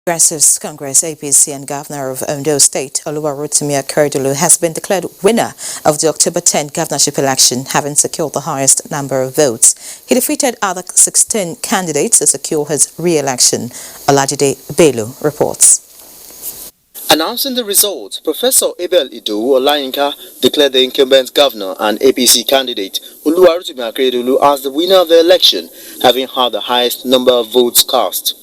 Progressives Congress APC and Governor of Ondo State Oluwarotimi Akeredolu has been declared winner of the October 10 governorship election, having secured the highest number of votes. He defeated other 16 candidates to secure his re-election. Olajide Bello reports. Announcing the results, Professor Abel Idowu Olayinka declared the incumbent governor and APC candidate Oluwarotimi Akeredolu as the winner of the election, having had the highest number of votes cast.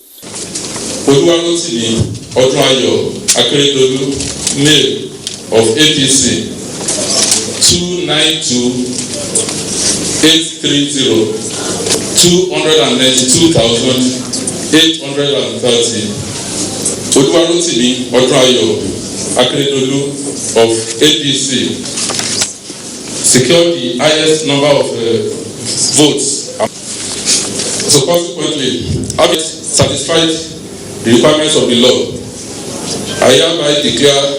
Oluwarotimi Akeredolu, male of APC, 292,830, 292,830. Oluwarotimi Akeredolu of APC secured the highest number of votes. So consequently, having satisfied the requirements of the law, I hereby declare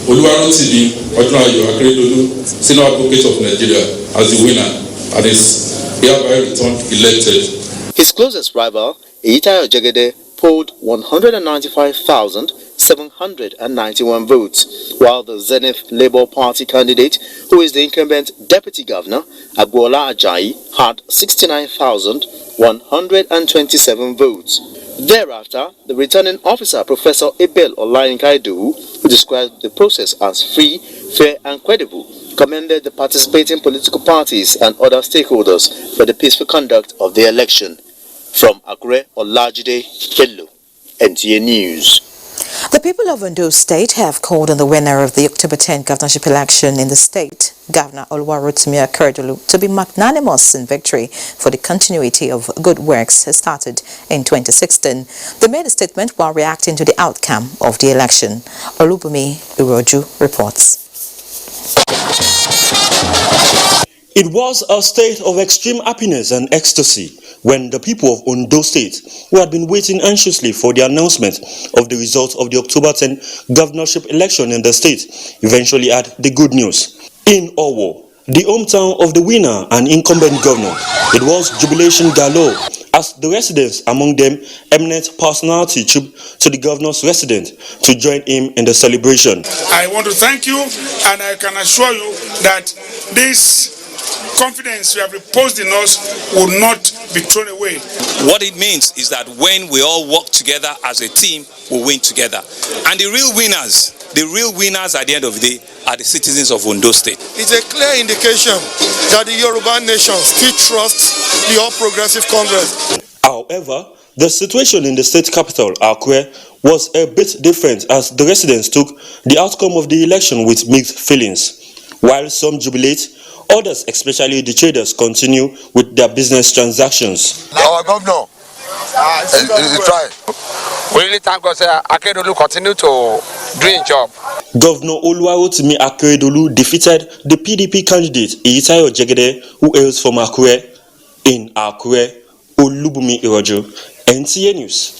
Oluwarotimi Akeredolu, Senior Advocate of Nigeria, as the winner and is hereby returned elected. His closest rival, Eyitayo Jegede, polled 195,791 votes, while the Zenith Labour Party candidate, who is the incumbent deputy governor, Agboola Ajayi, had 69,127 votes. Thereafter, the returning officer, Professor Abel Olayinka, who described the process as free, fair and credible, commended the participating political parties and other stakeholders for the peaceful conduct of the election. From Akure, Olajide Bello, NTA News. The people of Ondo State have called on the winner of the October 10 governorship election in the state, Governor Oluwarotimi Akeredolu, to be magnanimous in victory for the continuity of good works started in 2016. They made a statement while reacting to the outcome of the election. Olubumi Iroju reports. It was a state of extreme happiness and ecstasy when the people of Ondo State, who had been waiting anxiously for the announcement of the results of the October 10 governorship election in the state, eventually had the good news. In Owo, the hometown of the winner and incumbent governor, it was jubilation galore as the residents, among them eminent personality to the governor's resident, to join him in the celebration. I want to thank you, and I can assure you that this confidence you have reposed in us will not be thrown away. What it means is that when we all work together as a team, we win together. And the real winners at the end of the day are the citizens of Ondo State. It's a clear indication that the Yoruba nation still trusts the All Progressive Congress. However, the situation in the state capital, Akure, was a bit different as the residents took the outcome of the election with mixed feelings. While some jubilate, others, especially the traders, continue with their business transactions. Our governor is trying. We really thank God that Akeredolu continue to do his job. Governor Oluwarotimi Akeredolu defeated the PDP candidate Eyitayo Jegede, who hails from Akure. In Akure, Olubumi Iroju, NTA News.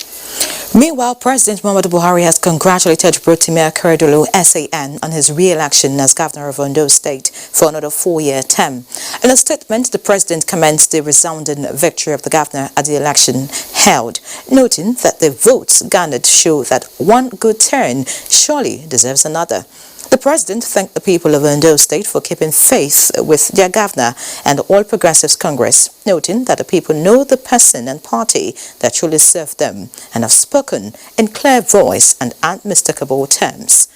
Meanwhile, President Muhammadu Buhari has congratulated Rotimi Akeredolu SAN on his re-election as governor of Ondo State for another 4-year term. In a statement, the president commended the resounding victory of the governor at the election held, noting that the votes garnered show that one good turn surely deserves another. The president thanked the people of Ondo State for keeping faith with their governor and the All Progressives Congress, noting that the people know the person and party that truly serve them and have spoken in clear voice and unmistakable terms.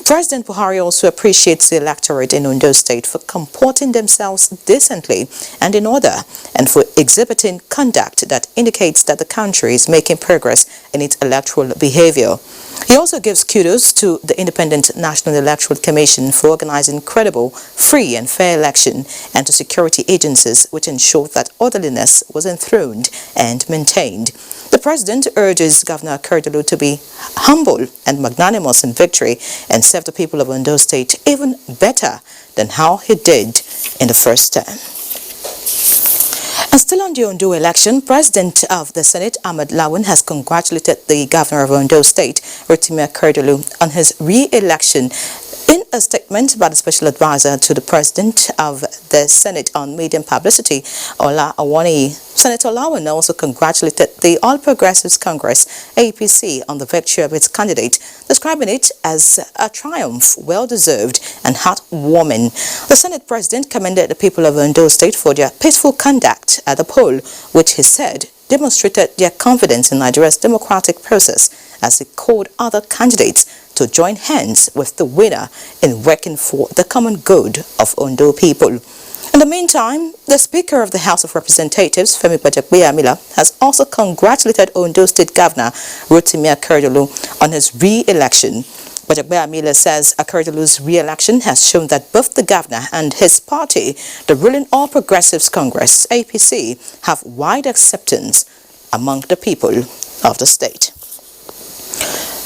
President Buhari also appreciates the electorate in Ondo State for comporting themselves decently and in order, and for exhibiting conduct that indicates that the country is making progress in its electoral behavior. He also gives kudos to the Independent National Electoral Commission for organizing credible, free and fair election, and to security agencies which ensured that orderliness was enthroned and maintained. The president urges Governor Akeredolu to be humble and magnanimous in victory and serve the people of Ondo State even better than how he did in the first term. And still on the Ondo election, President of the Senate, Ahmed Lawan, has congratulated the Governor of Ondo State, Rotimi Akeredolu, on his re-election In a statement by the Special Advisor to the President of the Senate on Media and Publicity, Ola Awani, Senator Lawan also congratulated the All Progressives Congress, APC, on the victory of its candidate, describing it as a triumph well-deserved and heartwarming. The Senate President commended the people of Ondo State for their peaceful conduct at the poll, which he said demonstrated their confidence in Nigeria's democratic process, as he called other candidates to join hands with the winner in working for the common good of Ondo people. In the meantime, the Speaker of the House of Representatives, Femi Gbajagbeamila, has also congratulated Ondo State Governor Rotimi Akeredolu on his re-election. Gbajagbeamila says Akeredolu's re-election has shown that both the governor and his party, the ruling All Progressives Congress, APC, have wide acceptance among the people of the state.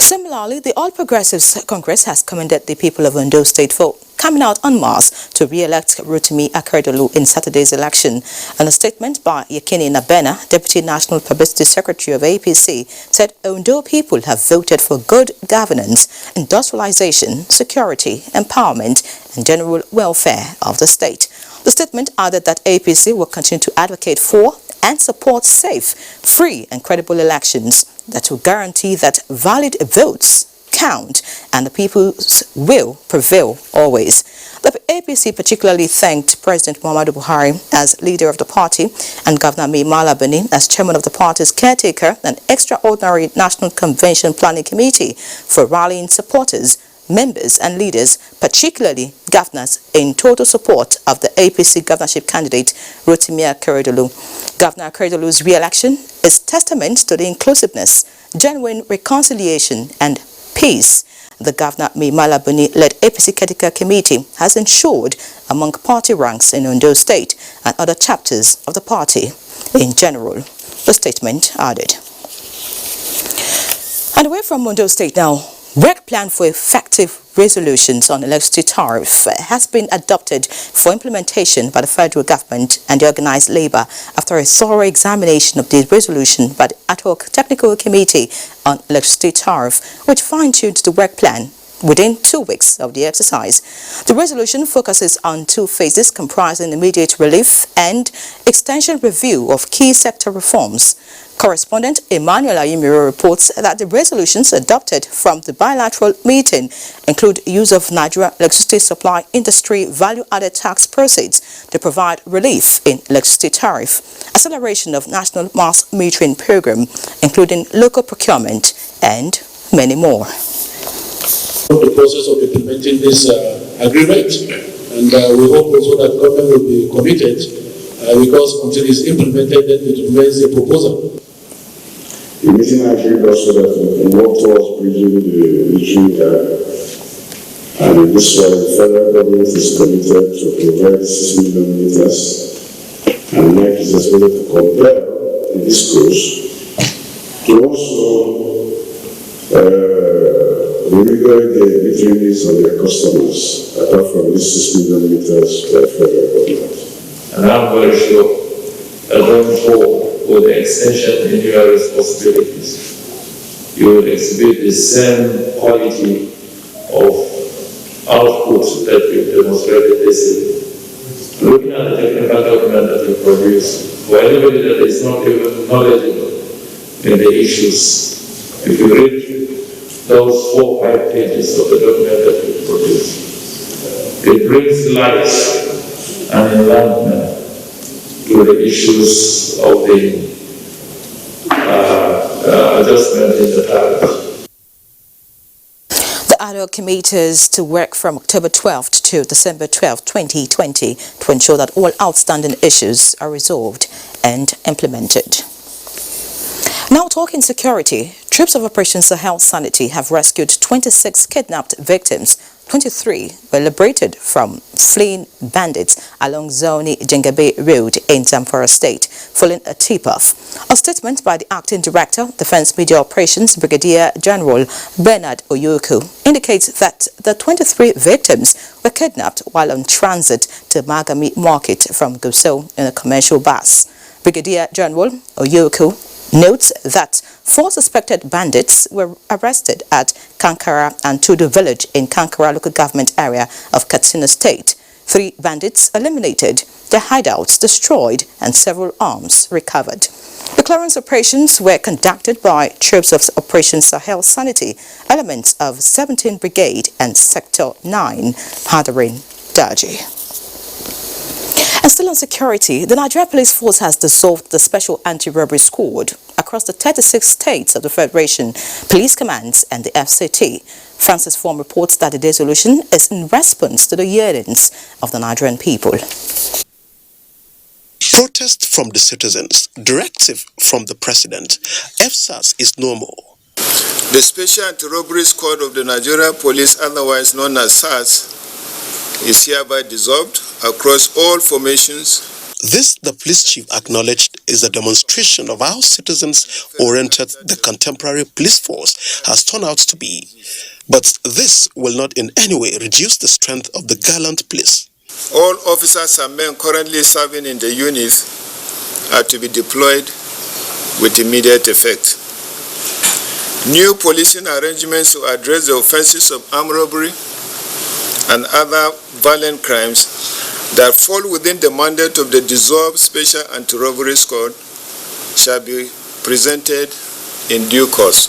Similarly, the All Progressives Congress has commended the people of Ondo State for coming out en masse to re-elect Rotimi Akeredolu in Saturday's election. In a statement by Yekini Nabena, Deputy National Publicity Secretary of APC, said Ondo people have voted for good governance, industrialization, security, empowerment, and general welfare of the state. The statement added that APC will continue to advocate for and support safe, free, and credible elections that will guarantee that valid votes count and the people's will prevail always. The APC particularly thanked President Muhammadu Buhari as leader of the party and Governor Mai Mala Buni as chairman of the party's caretaker and extraordinary National Convention Planning Committee for rallying supporters, members and leaders, particularly governors, in total support of the APC governorship candidate Rotimi Akeredolu. Governor Akeredolu's re-election is testament to the inclusiveness, genuine reconciliation and peace the Governor Mai Mala Buni-led APC caretaker committee has ensured among party ranks in Ondo State and other chapters of the party in general, the statement added. And away from Ondo State now, work plan for effective resolutions on electricity tariff has been adopted for implementation by the federal government and the organized labor after a thorough examination of the resolution by the ad hoc technical committee on electricity tariff, which fine-tuned the work plan within 2 weeks of the exercise. The resolution focuses on 2 phases comprising immediate relief and extension review of key sector reforms. Correspondent Emmanuel Ayimiro reports that the resolutions adopted from the bilateral meeting include use of Nigeria electricity supply industry value-added tax proceeds to provide relief in electricity tariff, acceleration of national mass metering program, including local procurement, and many more. The process of implementing this agreement, and we hope also that government will be committed because until it's implemented, then it remains a proposal. The meeting agreed also that we work towards bridging the issue gap, and this way the federal government is committed to provide 6 million meters, and NEC is expected to compare in this course to also regulate the metering needs of their customers, apart from these 6 million meters by federal government. And I'm very sure that going forward, with the extension in your responsibilities, you will exhibit the same quality of output that you demonstrated this evening. Looking at the technical document that you produced, for anybody that is not even knowledgeable in the issues, if you read those 4 or 5 pages of the document that you produced, it brings light and enlightenment to the issues of the adjustment in the tariff. The ad hoc committees to work from October 12th to December 12th, 2020 to ensure that all outstanding issues are resolved and implemented. Now talking security, troops of Operation Sahel Sanity have rescued 26 kidnapped victims. 23 were liberated from fleeing bandits along Zoni Jengabe Road in Zamfara State, following a tip-off. A statement by the Acting Director, Defense Media Operations, Brigadier General Bernard Oyoku, indicates that the 23 victims were kidnapped while on transit to Magami Market from Gusau in a commercial bus. Brigadier General Oyoku notes that 4 suspected bandits were arrested at Kankara and Tudu village in Kankara local government area of Katsina State. 3 bandits eliminated, their hideouts destroyed, and several arms recovered. The clearance operations were conducted by troops of Operation Sahel Sanity, elements of 17th Brigade and Sector 9, Hadarin Daji. And still on security, the Nigerian Police Force has dissolved the Special Anti-Robbery Squad across the 36 states of the Federation, Police Commands and the FCT. Francis Form reports that the dissolution is in response to the yearnings of the Nigerian people. Protest from the citizens, directive from the president. FSAS is no more. The Special Anti-Robbery Squad of the Nigerian Police, otherwise known as SAS, is hereby dissolved across all formations. This, the police chief acknowledged, is a demonstration of how citizens-oriented the contemporary police force has turned out to be. But this will not in any way reduce the strength of the gallant police. All officers and men currently serving in the unit are to be deployed with immediate effect. New policing arrangements to address the offenses of armed robbery and other violent crimes that fall within the mandate of the dissolved Special Anti-Robbery Squad shall be presented in due course.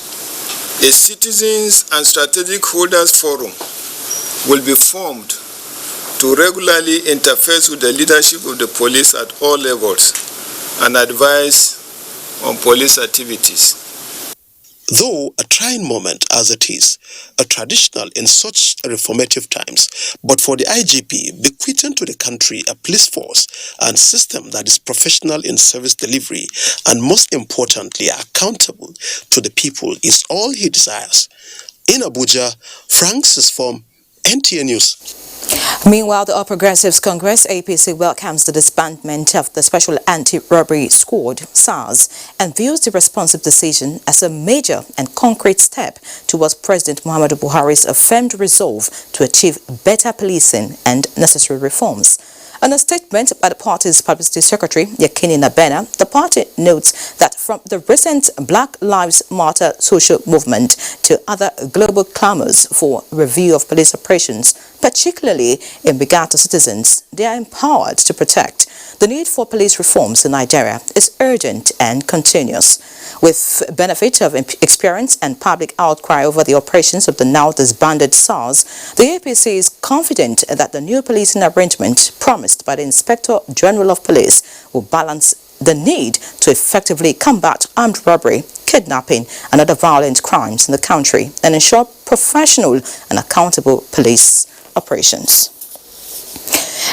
A Citizens and Strategic Holders Forum will be formed to regularly interface with the leadership of the police at all levels and advise on police activities. Though a trying moment as it is, a traditional in such reformative times, but for the IGP, bequeathing to the country a police force and system that is professional in service delivery and most importantly accountable to the people is all he desires. In Abuja, Francis Form, NTA News. Meanwhile, the All Progressives Congress APC welcomes the disbandment of the Special Anti-Robbery Squad, SARS, and views the responsive decision as a major and concrete step towards President Muhammadu Buhari's affirmed resolve to achieve better policing and necessary reforms. In a statement by the party's publicity secretary, Yakini Nabena, the party notes that from the recent Black Lives Matter social movement to other global clamors for review of police operations, particularly in regard to citizens, they are empowered to protect. The need for police reforms in Nigeria is urgent and continuous. With benefit of experience and public outcry over the operations of the now disbanded SARS, the APC is confident that the new policing arrangement promised by the Inspector General of Police will balance the need to effectively combat armed robbery, kidnapping and other violent crimes in the country and ensure professional and accountable police operations.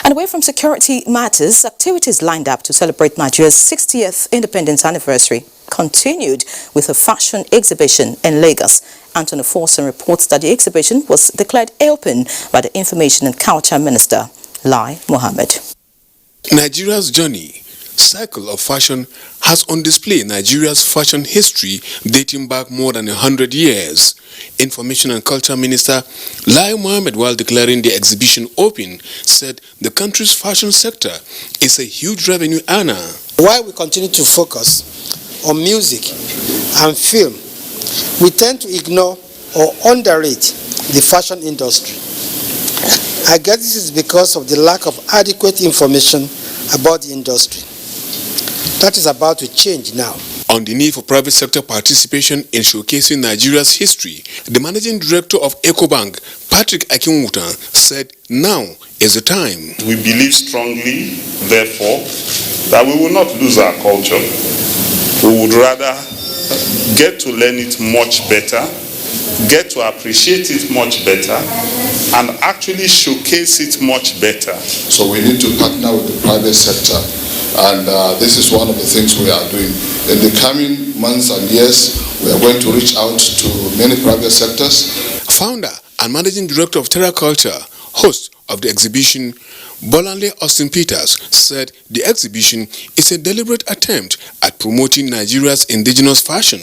And away from security matters, activities lined up to celebrate Nigeria's 60th independence anniversary continued with a fashion exhibition in Lagos. Anthony Forson reports that the exhibition was declared open by the Information and Culture Minister, Lai Mohammed. Nigeria's journey, cycle of fashion, has on display Nigeria's fashion history dating back more than 100 years. Information and Culture Minister Lai Mohammed, while declaring the exhibition open, said the country's fashion sector is a huge revenue earner. While we continue to focus on music and film, we tend to ignore or underrate the fashion industry. I guess this is because of the lack of adequate information about the industry. That is about to change now. On the need for private sector participation in showcasing Nigeria's history, the managing director of EcoBank, Patrick Akinwuta, said now is the time. We believe strongly, therefore, that we will not lose our culture. We would rather get to learn it much better, get to appreciate it much better, and actually showcase it much better. So we need to partner with the private sector, and this is one of the things we are doing. In the coming months and years, we are going to reach out to many private sectors. Founder and Managing Director of Terra Culture, host of the exhibition, Bolanle Austin Peters, said the exhibition is a deliberate attempt at promoting Nigeria's indigenous fashion.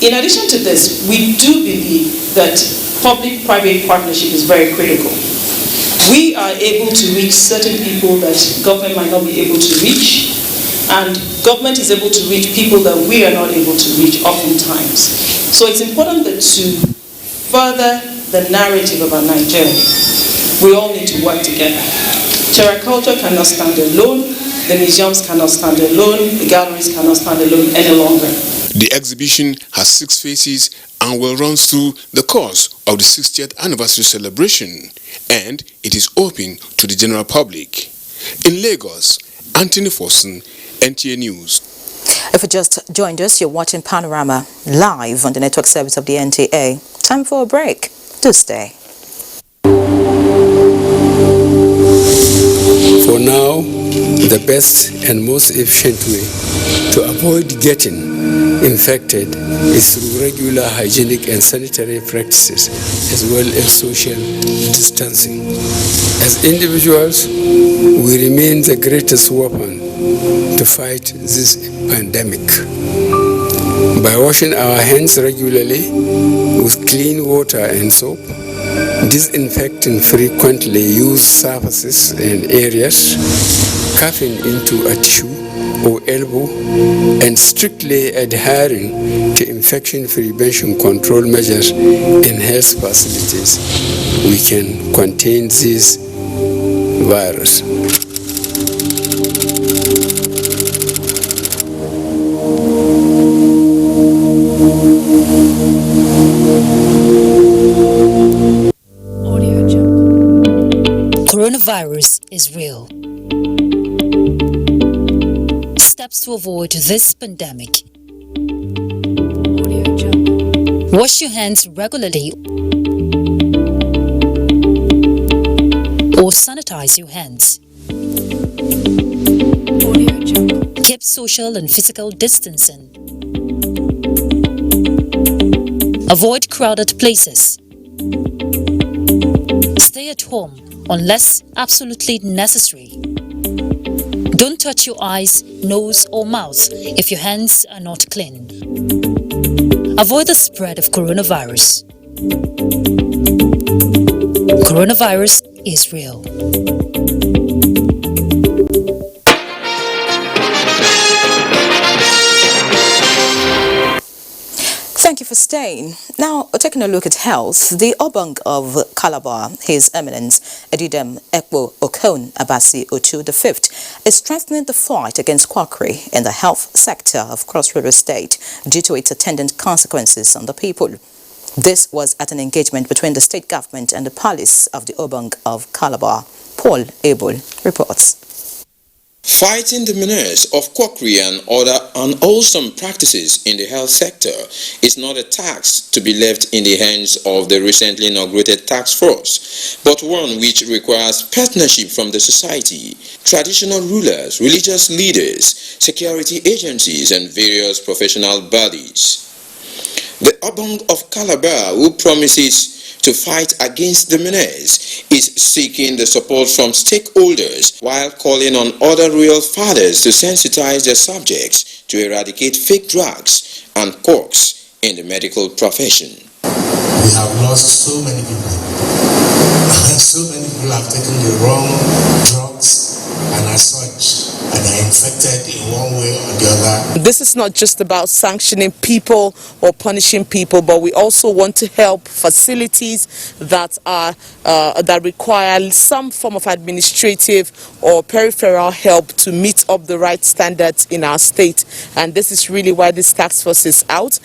In addition to this, we do believe that public-private partnership is very critical. We are able to reach certain people that government might not be able to reach, And government is able to reach people that we are not able to reach oftentimes. So it's important that to further the narrative about Nigeria, we all need to work together. Terra culture cannot stand alone, the museums cannot stand alone, the galleries cannot stand alone any longer. The exhibition has 6 phases and will run through the course of the 60th anniversary celebration, and it is open to the general public. In Lagos, Anthony Fossen, NTA News. If you just joined us, you're watching Panorama live on the network service of the NTA. Time for a break. Do stay. For now, the best and most efficient way to avoid getting infected is through regular hygienic and sanitary practices, as well as social distancing. As individuals, we remain the greatest weapon to fight this pandemic. By washing our hands regularly with clean water and soap, disinfecting frequently used surfaces and areas, coughing into a tissue or elbow, and strictly adhering to infection prevention control measures in health facilities, we can contain this virus. Coronavirus is real. Steps to avoid this pandemic. Wash your hands regularly or sanitize your hands. Keep social and physical distancing. Avoid crowded places. Stay at home unless absolutely necessary. Don't touch your eyes, nose, or mouth if your hands are not clean. Avoid the spread of coronavirus. Coronavirus is real. Thank you for staying. Now, taking a look at health, the Obong of Calabar, His Eminence Edidem Ekpo Okon Abasi Otu V, is strengthening the fight against quackery in the health sector of Cross River State due to its attendant consequences on the people. This was at an engagement between the state government and the palace of the Obong of Calabar. Paul Abel reports. Fighting the menace of quackery and other unwholesome practices in the health sector is not a task to be left in the hands of the recently inaugurated task force, but one which requires partnership from the society, traditional rulers, religious leaders, security agencies, and various professional bodies. The Obong of Calabar, who promises to fight against the menace, is seeking the support from stakeholders while calling on other royal fathers to sensitize their subjects to eradicate fake drugs and quacks in the medical profession. We have lost so many people. So many people have taken the wrong drugs and as such and are infected in one way or the other. This is not just about sanctioning people or punishing people, but we also want to help facilities that are that require some form of administrative or peripheral help to meet up the right standards in our state. And this is really why this task force is out.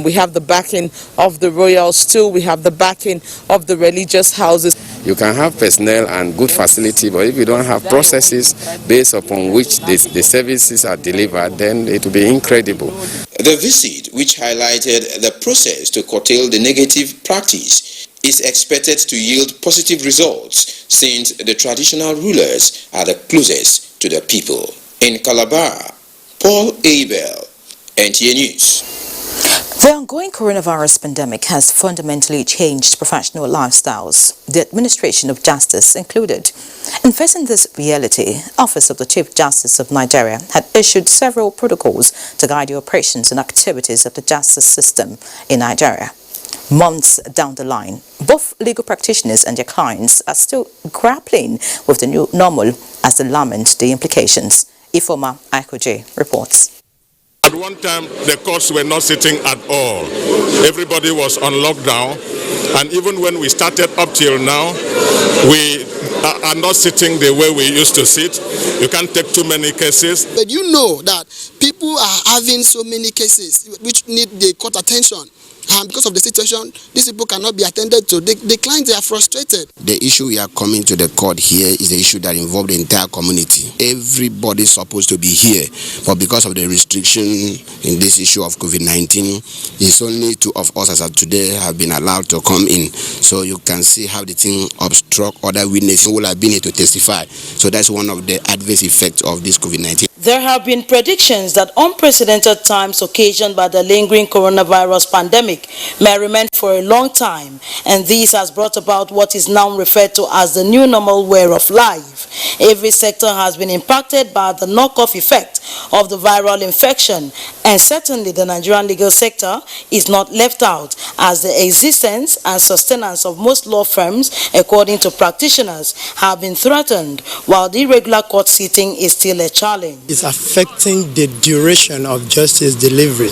We have the backing of the royals too. We have the backing of the religious houses. You can have personnel and good facility, but if you don't have processes based upon which the services are delivered, then it will be incredible. The visit, which highlighted the process to curtail the negative practice, is expected to yield positive results since the traditional rulers are the closest to the people. In Calabar, Paul Abel, NTA News. The ongoing coronavirus pandemic has fundamentally changed professional lifestyles, the administration of justice included. In facing this reality, Office of the Chief Justice of Nigeria had issued several protocols to guide the operations and activities of the justice system in Nigeria. Months down the line, both legal practitioners and their clients are still grappling with the new normal as they lament the implications. Ifoma Aikoje reports. At one time, the courts were not sitting at all. Everybody was on lockdown. And even when we started up till now, we are not sitting the way we used to sit. You can't take too many cases. But you know that people are having so many cases which need the court attention. And because of the situation, these people cannot be attended to. The clients, they are frustrated. The issue we are coming to the court here is the issue that involves the entire community. Everybody is supposed to be here, but because of the restriction in this issue of COVID-19, it's only two of us as of today have been allowed to come in. So you can see how the thing obstruct other witnesses who will have been here to testify. So that's one of the adverse effects of this COVID-19. There have been predictions that unprecedented times occasioned by the lingering coronavirus pandemic may remain for a long time, and this has brought about what is now referred to as the new normal way of life. Every sector has been impacted by the knock-off effect of the viral infection, and certainly the Nigerian legal sector is not left out, as the existence and sustenance of most law firms, according to practitioners, have been threatened, while the irregular court sitting is still a challenge. It's affecting the duration of justice delivery.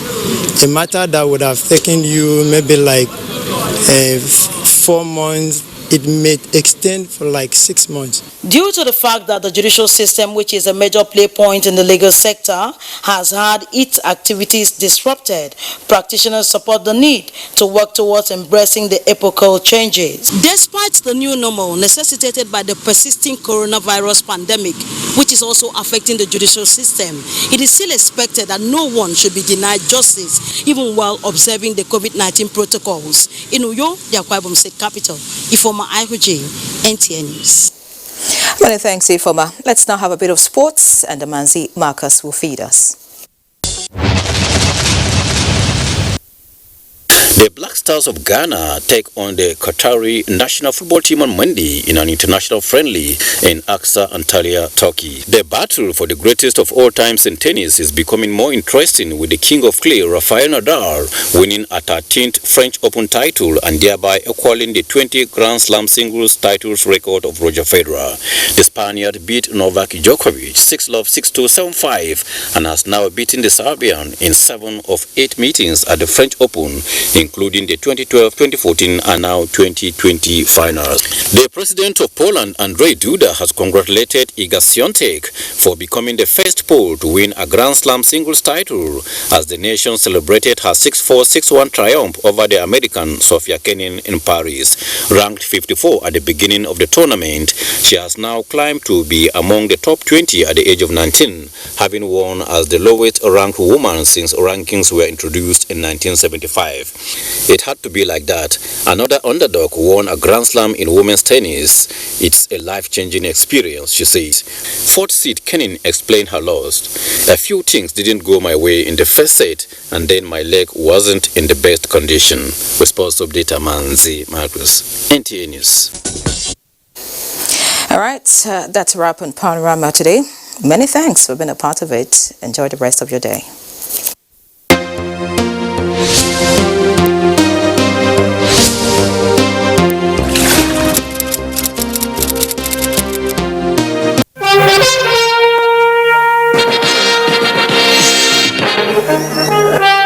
A matter that would have taken you maybe like 4 months, it may extend for like 6 months. Due to the fact that the judicial system, which is a major play point in the legal sector, has had its activities disrupted, practitioners support the need to work towards embracing the epochal changes. Despite the new normal necessitated by the persisting coronavirus pandemic, which is also affecting the judicial system, it is still expected that no one should be denied justice, even while observing the COVID-19 protocols. In Uyo, the Akwa Ibom State capital, Ifoma Aikoje, NTA News. Many thanks, Ifoma. Let's now have a bit of sports, and the Manzi Marcus will feed us. The Black Stars of Ghana take on the Qatari national football team on Monday in an international friendly in Aksa, Antalya, Turkey. The battle for the greatest of all times in tennis is becoming more interesting, with the king of clay, Rafael Nadal, winning a 13th French Open title and thereby equaling the 20 Grand Slam singles titles record of Roger Federer. The Spaniard beat Novak Djokovic 6-love, 6-2, 7-5 and has now beaten the Serbian in 7 of 8 meetings at the French Open, including the 2012, 2014 and now 2020 finals. The president of Poland, Andrzej Duda, has congratulated Iga Świątek for becoming the first Pole to win a Grand Slam singles title as the nation celebrated her 6-4, 6-1 triumph over the American Sofia Kenin in Paris. Ranked 54 at the beginning of the tournament, she has now climbed to be among the top 20 at the age of 19, having won as the lowest ranked woman since rankings were introduced in 1975. It had to be like that. Another underdog won a Grand Slam in women's tennis. It's a life-changing experience, she says. Fourth seed Kenin explained her loss. A few things didn't go my way in the first set, and then my leg wasn't in the best condition. Response update, Manzi Marcus, NTA News. All right, that's a wrap on Panorama today. Many thanks for being a part of it. Enjoy the rest of your day. Thank you.